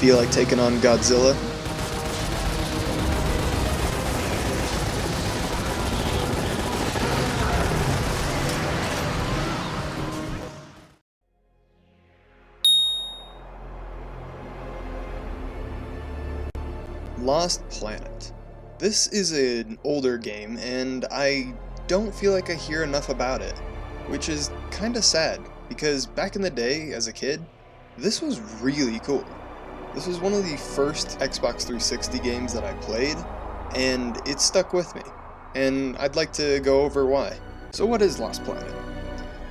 Feel like taking on Godzilla? Lost Planet. This is an older game, and I don't feel like I hear enough about it, which is kinda sad, because back in the day, as a kid, this was really cool. This was one of the first Xbox 360 games that I played, and it stuck with me, and I'd like to go over why. So what is Lost Planet?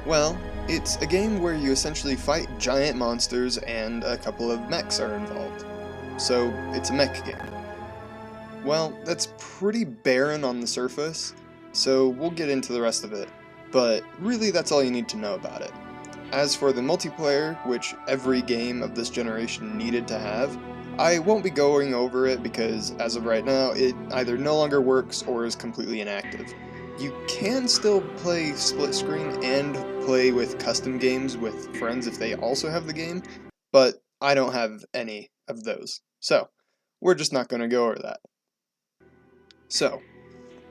Well, it's a game where you essentially fight giant monsters and a couple of mechs are involved. So it's a mech game. Well, that's pretty barren on the surface, so we'll get into the rest of it, but really that's all you need to know about it. As for the multiplayer, which every game of this generation needed to have, I won't be going over it because as of right now, it either no longer works or is completely inactive. You can still play split screen and play with custom games with friends if they also have the game, but I don't have any of those, so we're just not going to go over that. So,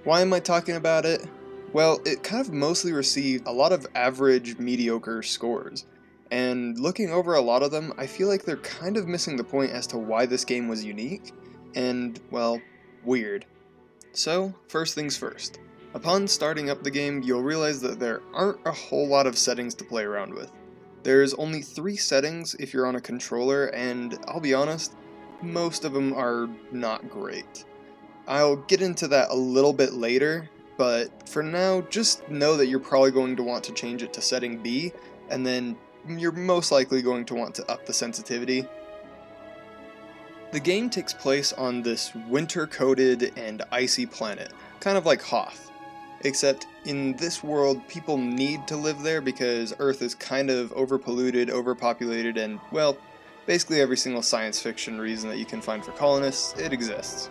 why am I talking about it? Well, it kind of mostly received a lot of average, mediocre scores, and looking over a lot of them, I feel like they're kind of missing the point as to why this game was unique, and, well, weird. So, first things first. Upon starting up the game, you'll realize that there aren't a whole lot of settings to play around with. There's only 3 settings if you're on a controller, and I'll be honest, most of them are not great. I'll get into that a little bit later, but for now, just know that you're probably going to want to change it to setting B, and then you're most likely going to want to up the sensitivity. The game takes place on this winter-coated and icy planet, kind of like Hoth. Except in this world, people need to live there because Earth is kind of overpolluted, overpopulated, and, well, basically every single science fiction reason that you can find for colonists, it exists.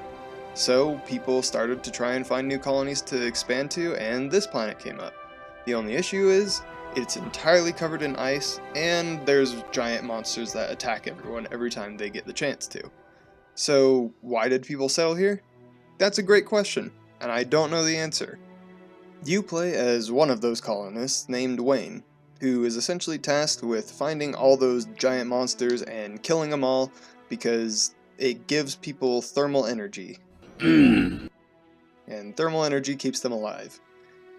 So people started to try and find new colonies to expand to, and this planet came up. The only issue is, it's entirely covered in ice, and there's giant monsters that attack everyone every time they get the chance to. So why did people settle here? That's a great question, and I don't know the answer. You play as one of those colonists named Wayne, who is essentially tasked with finding all those giant monsters and killing them all because it gives people thermal energy. And thermal energy keeps them alive.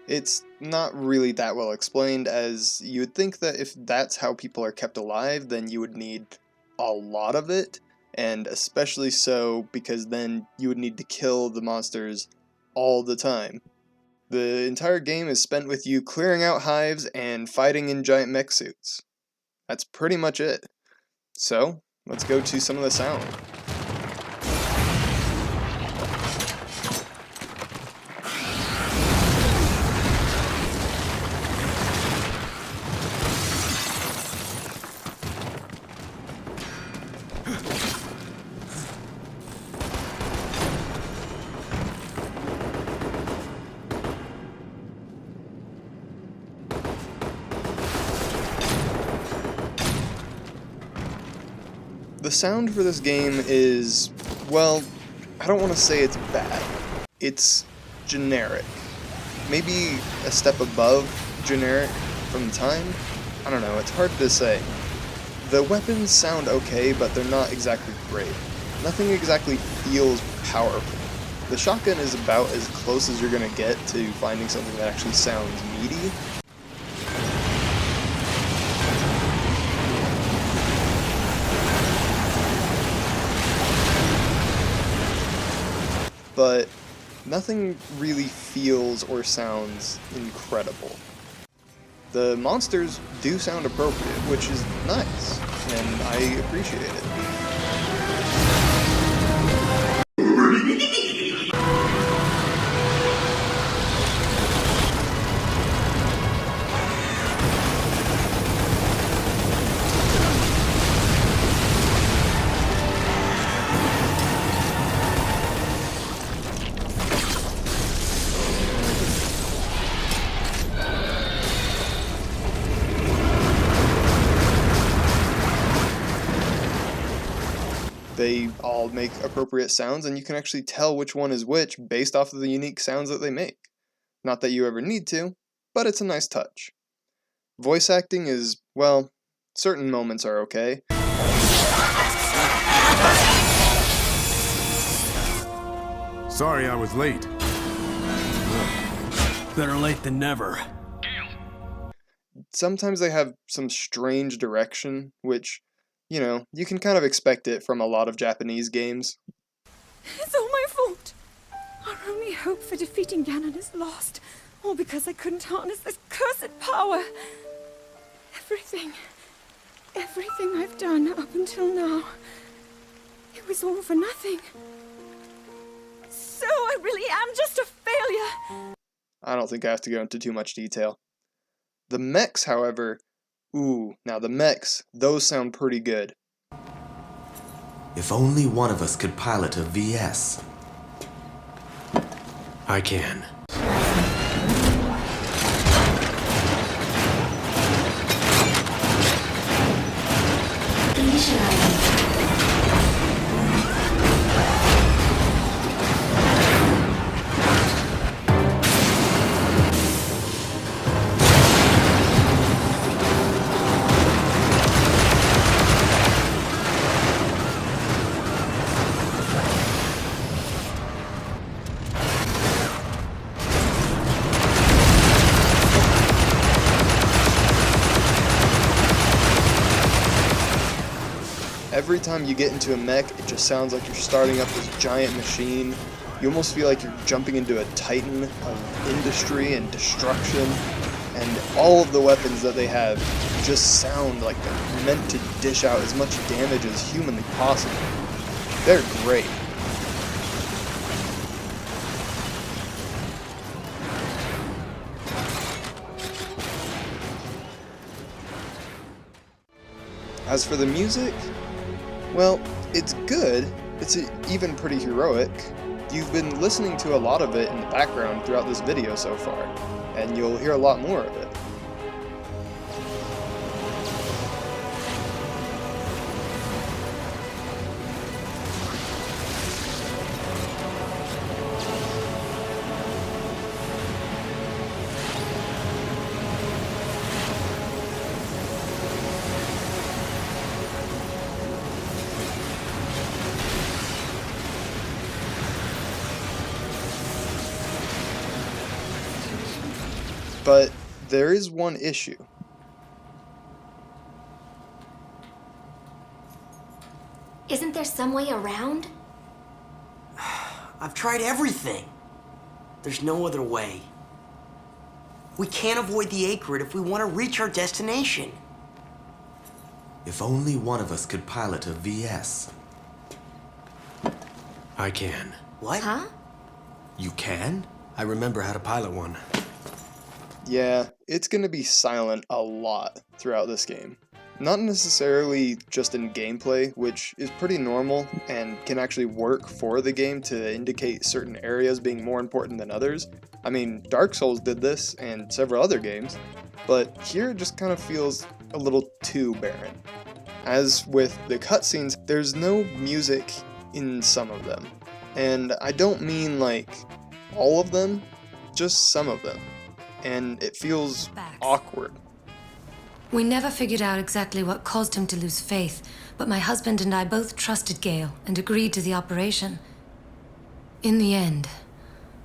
It's not really that well explained, as you would think that if that's how people are kept alive, then you would need a lot of it, and especially so because then you would need to kill the monsters all the time. The entire game is spent with you clearing out hives and fighting in giant mech suits. That's pretty much it. So, let's go to some of the sound. The sound for this game is, well, I don't want to say it's bad. It's generic. Maybe a step above generic from the time? I don't know, it's hard to say. The weapons sound okay, but they're not exactly great. Nothing exactly feels powerful. The shotgun is about as close as you're gonna get to finding something that actually sounds meaty. But nothing really feels or sounds incredible. The monsters do sound appropriate, which is nice, and I appreciate it. They all make appropriate sounds, and you can actually tell which one is which based off of the unique sounds that they make. Not that you ever need to, but it's a nice touch. Voice acting is, well, certain moments are okay. Sorry I was late. Better late than never. Sometimes they have some strange direction, which, you can kind of expect it from a lot of Japanese games. It's all my fault. Our only hope for defeating Ganon is lost, all because I couldn't harness this cursed power. Everything I've done up until now, it was all for nothing. So I really am just a failure. I don't think I have to go into too much detail. The mechs, however, now the mechs, those sound pretty good. If only one of us could pilot a VS. I can. Every time you get into a mech, it just sounds like you're starting up this giant machine. You almost feel like you're jumping into a titan of industry and destruction, and all of the weapons that they have just sound like they're meant to dish out as much damage as humanly possible. They're great. As for the music, well, it's good. It's even pretty heroic. You've been listening to a lot of it in the background throughout this video so far, and you'll hear a lot more of it. But there is one issue. Isn't there some way around? I've tried everything. There's no other way. We can't avoid the Acrid if we want to reach our destination. If only one of us could pilot a VS. I can. What? Huh? You can? I remember how to pilot one. Yeah, it's going to be silent a lot throughout this game. Not necessarily just in gameplay, which is pretty normal and can actually work for the game to indicate certain areas being more important than others. I mean, Dark Souls did this and several other games, but here it just kind of feels a little too barren. As with the cutscenes, there's no music in some of them. And I don't mean like all of them, just some of them. And it feels awkward. We never figured out exactly what caused him to lose faith, but my husband and I both trusted Gale and agreed to the operation. In the end,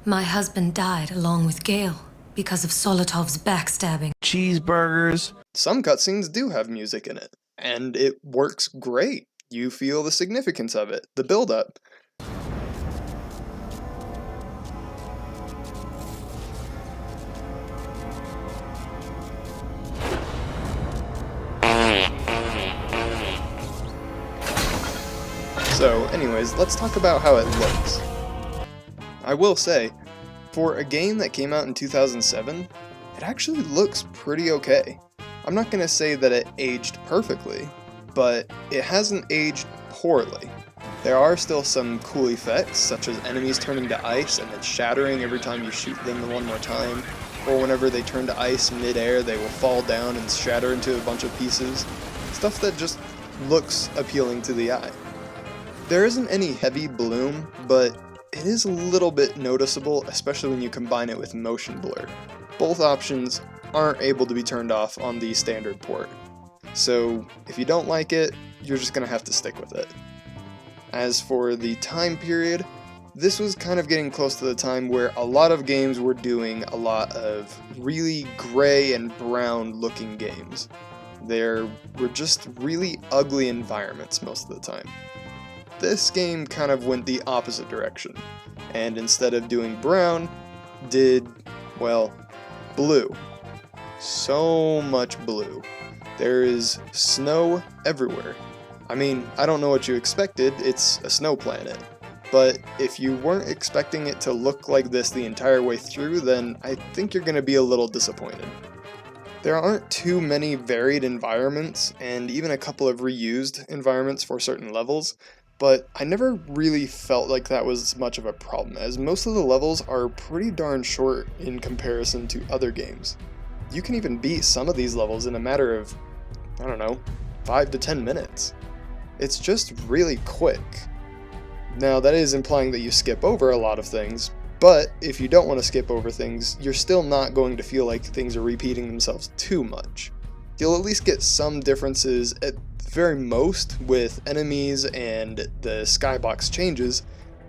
my husband died along with Gale because of Solotov's backstabbing. Cheeseburgers. Some cutscenes do have music in it, and it works great. You feel the significance of it, the build-up. So anyways, let's talk about how it looks. I will say, for a game that came out in 2007, it actually looks pretty okay. I'm not going to say that it aged perfectly, but it hasn't aged poorly. There are still some cool effects, such as enemies turning to ice and then shattering every time you shoot them one more time, or whenever they turn to ice mid-air, they will fall down and shatter into a bunch of pieces. Stuff that just looks appealing to the eye. There isn't any heavy bloom, but it is a little bit noticeable, especially when you combine it with motion blur. Both options aren't able to be turned off on the standard port. So if you don't like it, you're just going to have to stick with it. As for the time period, this was kind of getting close to the time where a lot of games were doing a lot of really gray and brown looking games. There were just really ugly environments most of the time. This game kind of went the opposite direction, and instead of doing brown, did, well, blue. So much blue. There is snow everywhere. I mean, I don't know what you expected, it's a snow planet. But if you weren't expecting it to look like this the entire way through, then I think you're going to be a little disappointed. There aren't too many varied environments, and even a couple of reused environments for certain levels, but I never really felt like that was much of a problem, as most of the levels are pretty darn short in comparison to other games. You can even beat some of these levels in a matter of, 5 to 10 minutes. It's just really quick. Now, that is implying that you skip over a lot of things, but if you don't want to skip over things, you're still not going to feel like things are repeating themselves too much. You'll at least get some differences at the very most with enemies and the skybox changes,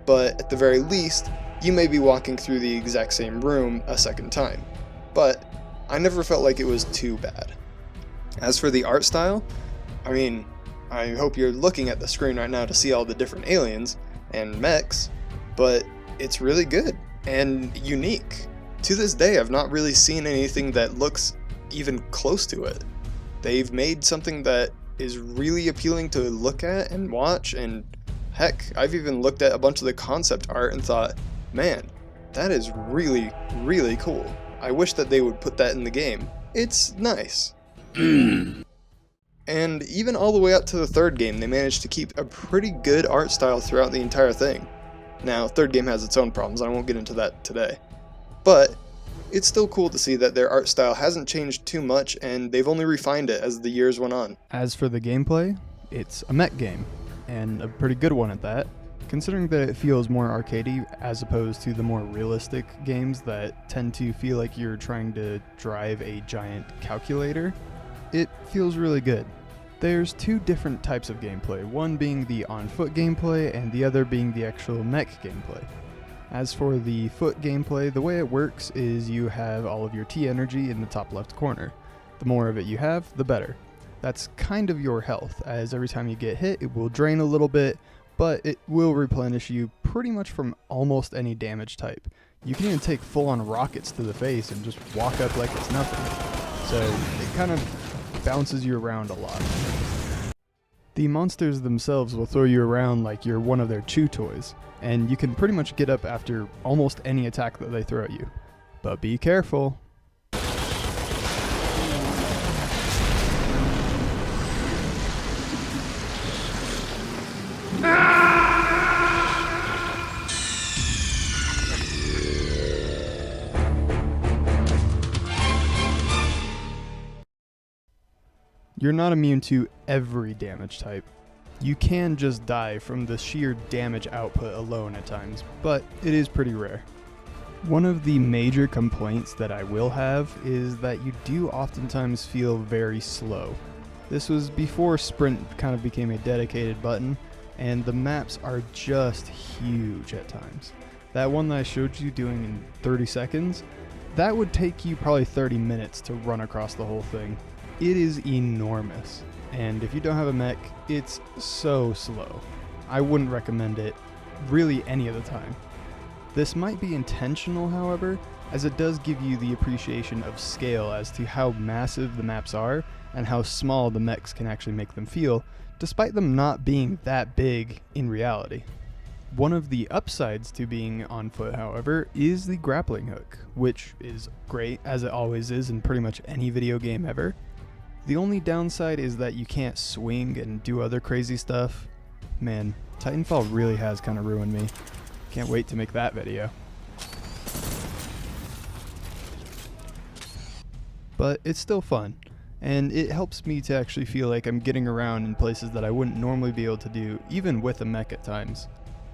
but at the very least, you may be walking through the exact same room a second time. But I never felt like it was too bad. As for the art style, I hope you're looking at the screen right now to see all the different aliens and mechs, but it's really good and unique. To this day, I've not really seen anything that looks even close to it. They've made something that is really appealing to look at and watch, and heck, I've even looked at a bunch of the concept art and thought, man, that is really, really cool. I wish that they would put that in the game. It's nice. And even all the way up to the third game, they managed to keep a pretty good art style throughout the entire thing. Now, third game has its own problems, I won't get into that today. But it's still cool to see that their art style hasn't changed too much, and they've only refined it as the years went on. As for the gameplay, it's a mech game, and a pretty good one at that, considering that it feels more arcadey as opposed to the more realistic games that tend to feel like you're trying to drive a giant calculator. It feels really good. There's two different types of gameplay, one being the on-foot gameplay and the other being the actual mech gameplay. As for the foot gameplay, the way it works is you have all of your T energy in the top left corner. The more of it you have, the better. That's kind of your health, as every time you get hit, it will drain a little bit, but it will replenish you pretty much from almost any damage type. You can even take full-on rockets to the face and just walk up like it's nothing. So it kind of bounces you around a lot. The monsters themselves will throw you around like you're one of their chew toys, and you can pretty much get up after almost any attack that they throw at you. But be careful. You're not immune to every damage type. You can just die from the sheer damage output alone at times, but it is pretty rare. One of the major complaints that I will have is that you do oftentimes feel very slow. This was before sprint kind of became a dedicated button, and the maps are just huge at times. That one that I showed you doing in 30 seconds, that would take you probably 30 minutes to run across the whole thing. It is enormous, and if you don't have a mech, it's so slow. I wouldn't recommend it really any of the time. This might be intentional, however, as it does give you the appreciation of scale as to how massive the maps are and how small the mechs can actually make them feel, despite them not being that big in reality. One of the upsides to being on foot, however, is the grappling hook, which is great, as it always is in pretty much any video game ever. The only downside is that you can't swing and do other crazy stuff. Man, Titanfall really has kind of ruined me. Can't wait to make that video. But it's still fun, and it helps me to actually feel like I'm getting around in places that I wouldn't normally be able to do, even with a mech at times.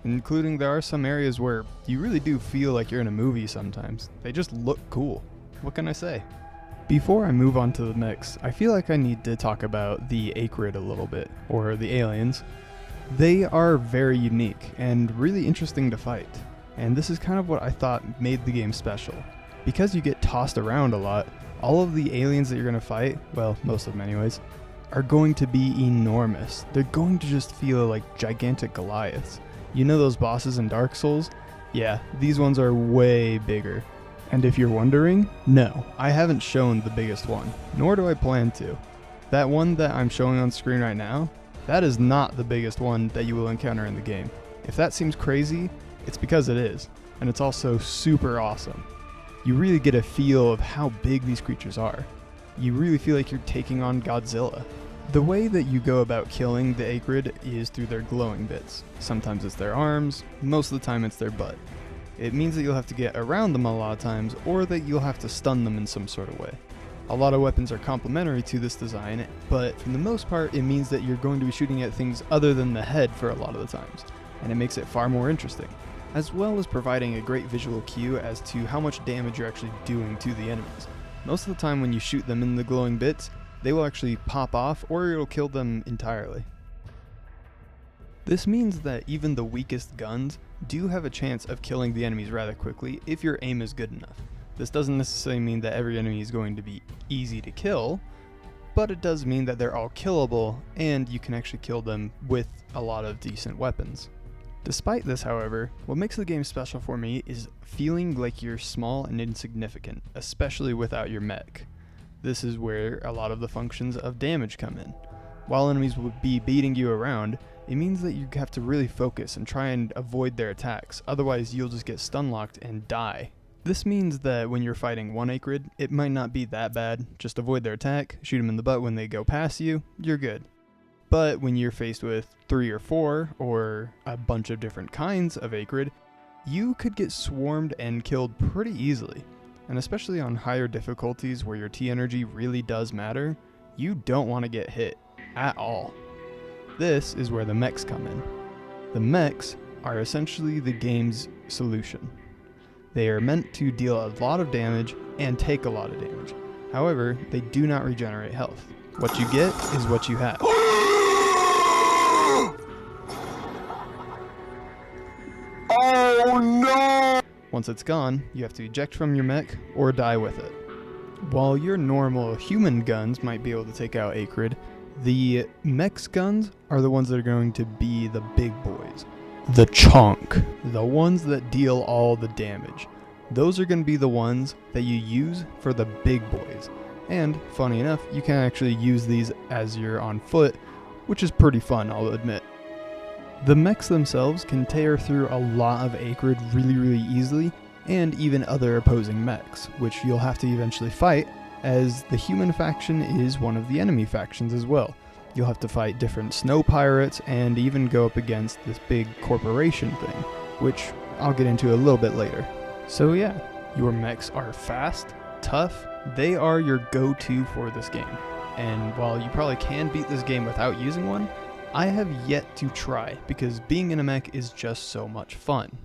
Including there are some areas where you really do feel like you're in a movie sometimes. They just look cool. What can I say? Before I move on to the mechs, I feel like I need to talk about the Acrid a little bit, or the aliens. They are very unique and really interesting to fight, and this is kind of what I thought made the game special. Because you get tossed around a lot, all of the aliens that you're going to fight, well, most of them anyways, are going to be enormous. They're going to just feel like gigantic Goliaths. You know those bosses in Dark Souls? Yeah, these ones are way bigger. And if you're wondering, no, I haven't shown the biggest one, nor do I plan to. That one that I'm showing on screen right now, that is not the biggest one that you will encounter in the game. If that seems crazy, it's because it is, and it's also super awesome. You really get a feel of how big these creatures are. You really feel like you're taking on Godzilla. The way that you go about killing the Acrid is through their glowing bits. Sometimes it's their arms, most of the time it's their butt. It means that you'll have to get around them a lot of times, or that you'll have to stun them in some sort of way. A lot of weapons are complementary to this design, but for the most part it means that you're going to be shooting at things other than the head for a lot of the times, and it makes it far more interesting, as well as providing a great visual cue as to how much damage you're actually doing to the enemies. Most of the time when you shoot them in the glowing bits, they will actually pop off, or it'll kill them entirely. This means that even the weakest guns do have a chance of killing the enemies rather quickly if your aim is good enough. This doesn't necessarily mean that every enemy is going to be easy to kill, but it does mean that they're all killable and you can actually kill them with a lot of decent weapons. Despite this, however, what makes the game special for me is feeling like you're small and insignificant, especially without your mech. This is where a lot of the functions of damage come in. While enemies will be beating you around, it means that you have to really focus and try and avoid their attacks, otherwise you'll just get stun locked and die. This means that when you're fighting one Acrid, it might not be that bad. Just avoid their attack, shoot them in the butt when they go past you, you're good. But when you're faced with 3 or 4, or a bunch of different kinds of Acrid, you could get swarmed and killed pretty easily. And especially on higher difficulties where your T energy really does matter, you don't want to get hit at all. This is where the mechs come in. The mechs are essentially the game's solution. They are meant to deal a lot of damage and take a lot of damage. However, they do not regenerate health. What you get is what you have. Oh no! Once it's gone, you have to eject from your mech or die with it. While your normal human guns might be able to take out Acrid, the mech's guns are the ones that are going to be the big boys. The chunk. The ones that deal all the damage. Those are going to be the ones that you use for the big boys. And, funny enough, you can actually use these as you're on foot, which is pretty fun, I'll admit. The mechs themselves can tear through a lot of Acrid really easily, and even other opposing mechs, which you'll have to eventually fight, as the human faction is one of the enemy factions as well. You'll have to fight different snow pirates and even go up against this big corporation thing, which I'll get into a little bit later. So yeah, your mechs are fast, tough, they are your go-to for this game. And while you probably can beat this game without using one, I have yet to try because being in a mech is just so much fun.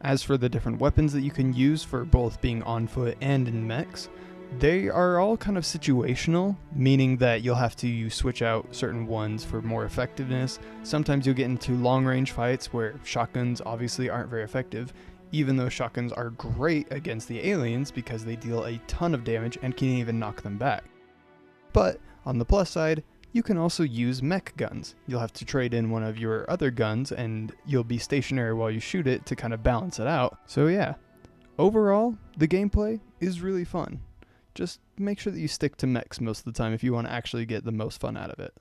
As for the different weapons that you can use for both being on foot and in mechs, they are all kind of situational, meaning that you'll have to switch out certain ones for more effectiveness. Sometimes you'll get into long-range fights where shotguns obviously aren't very effective, even though shotguns are great against the aliens because they deal a ton of damage and can even knock them back. But on the plus side, you can also use mech guns. You'll have to trade in one of your other guns and you'll be stationary while you shoot it to kind of balance it out. So yeah, overall, the gameplay is really fun. Just make sure that you stick to mechs most of the time if you want to actually get the most fun out of it.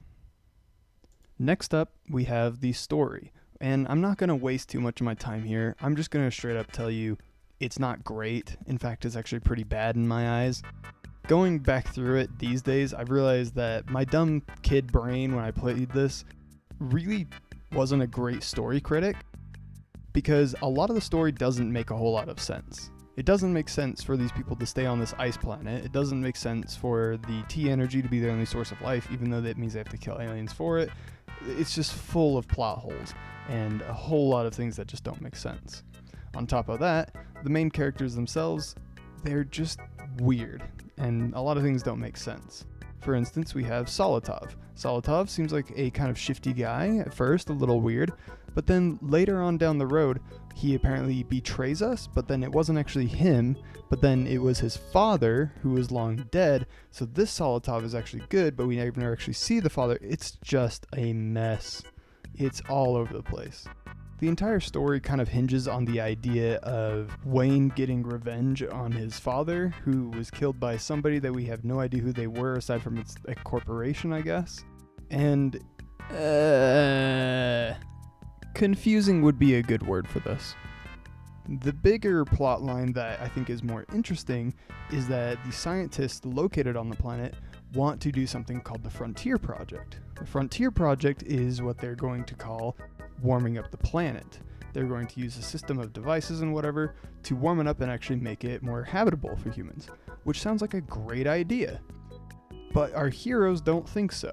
Next up, we have the story. And I'm not going to waste too much of my time here. I'm just going to straight up tell you it's not great. In fact, it's actually pretty bad in my eyes. Going back through it these days, I've realized that my dumb kid brain when I played this really wasn't a great story critic because a lot of the story doesn't make a whole lot of sense. It doesn't make sense for these people to stay on this ice planet. It doesn't make sense for the T energy to be their only source of life, even though that means they have to kill aliens for it. It's just full of plot holes and a whole lot of things that just don't make sense. On top of that, the main characters themselves, they're just weird, and a lot of things don't make sense. For instance, we have Solotov. Solotov seems like a kind of shifty guy at first, a little weird, but then later on down the road, he apparently betrays us, but then it wasn't actually him, but then it was his father, who was long dead, so this Solotov is actually good, but we never actually see the father. It's just a mess. It's all over the place. The entire story kind of hinges on the idea of Wayne getting revenge on his father, who was killed by somebody that we have no idea who they were, aside from it's a corporation, I guess. And, confusing would be a good word for this. The bigger plot line that I think is more interesting is that the scientists located on the planet want to do something called the Frontier Project. The Frontier Project is what they're going to call warming up the planet. They're going to use a system of devices and whatever to warm it up and actually make it more habitable for humans, which sounds like a great idea. But our heroes don't think so,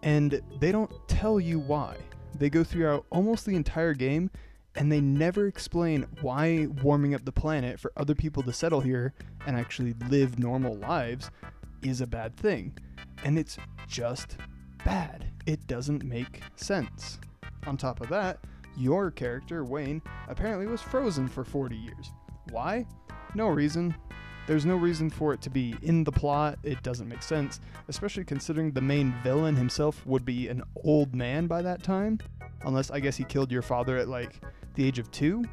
and they don't tell you why. They go throughout almost the entire game, and they never explain why warming up the planet for other people to settle here and actually live normal lives is a bad thing. And it's just bad. It doesn't make sense. On top of that, your character, Wayne, apparently was frozen for 40 years. Why? No reason. There's no reason for it to be in the plot. It doesn't make sense, especially considering the main villain himself would be an old man by that time. Unless, I guess, he killed your father at, like, the age of 2?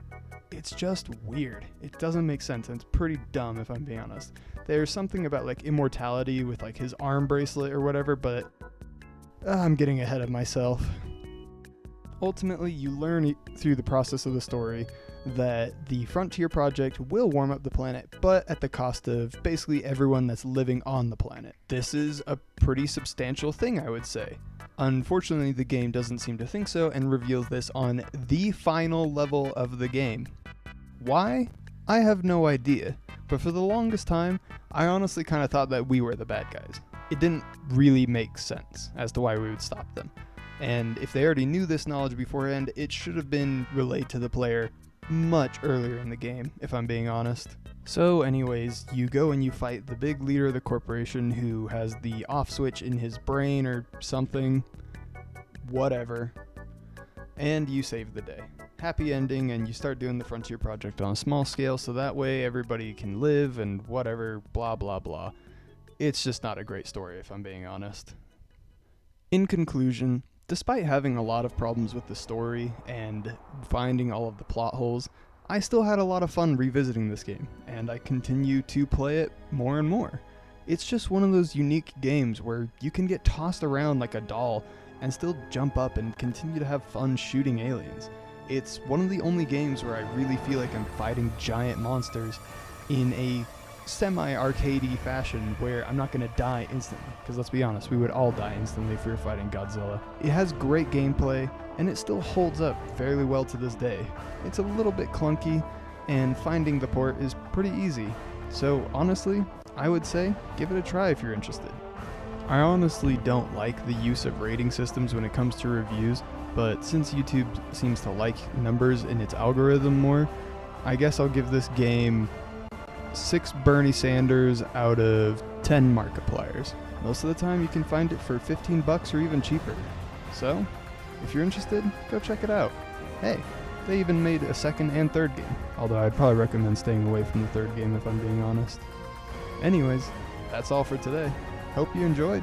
It's just weird. It doesn't make sense, and it's pretty dumb, if I'm being honest. There's something about, like, immortality with, like, his arm bracelet or whatever, but I'm getting ahead of myself. Ultimately, you learn through the process of the story that the Frontier Project will warm up the planet, but at the cost of basically everyone that's living on the planet. This is a pretty substantial thing, I would say. Unfortunately, the game doesn't seem to think so and reveals this on the final level of the game. Why? I have no idea, but for the longest time, I honestly kind of thought that we were the bad guys. It didn't really make sense as to why we would stop them. And if they already knew this knowledge beforehand, it should have been relayed to the player much earlier in the game, if I'm being honest. So anyways, you go and you fight the big leader of the corporation who has the off switch in his brain or something. Whatever. And you save the day. Happy ending, and you start doing the Frontier Project on a small scale so that way everybody can live and whatever, blah blah blah. It's just not a great story, if I'm being honest. In conclusion, despite having a lot of problems with the story and finding all of the plot holes, I still had a lot of fun revisiting this game, and I continue to play it more and more. It's just one of those unique games where you can get tossed around like a doll and still jump up and continue to have fun shooting aliens. It's one of the only games where I really feel like I'm fighting giant monsters in a semi-arcadey fashion where I'm not going to die instantly, because let's be honest, we would all die instantly if we were fighting Godzilla. It has great gameplay, and it still holds up fairly well to this day. It's a little bit clunky, and finding the port is pretty easy. So honestly, I would say give it a try if you're interested. I honestly don't like the use of rating systems when it comes to reviews, but since YouTube seems to like numbers in its algorithm more, I guess I'll give this game 6 Bernie Sanders out of 10 Markipliers. Most of the time you can find it for $15 or even cheaper. So, if you're interested, go check it out. Hey, they even made a second and third game, although I'd probably recommend staying away from the third game if I'm being honest. Anyways, that's all for today. Hope you enjoyed.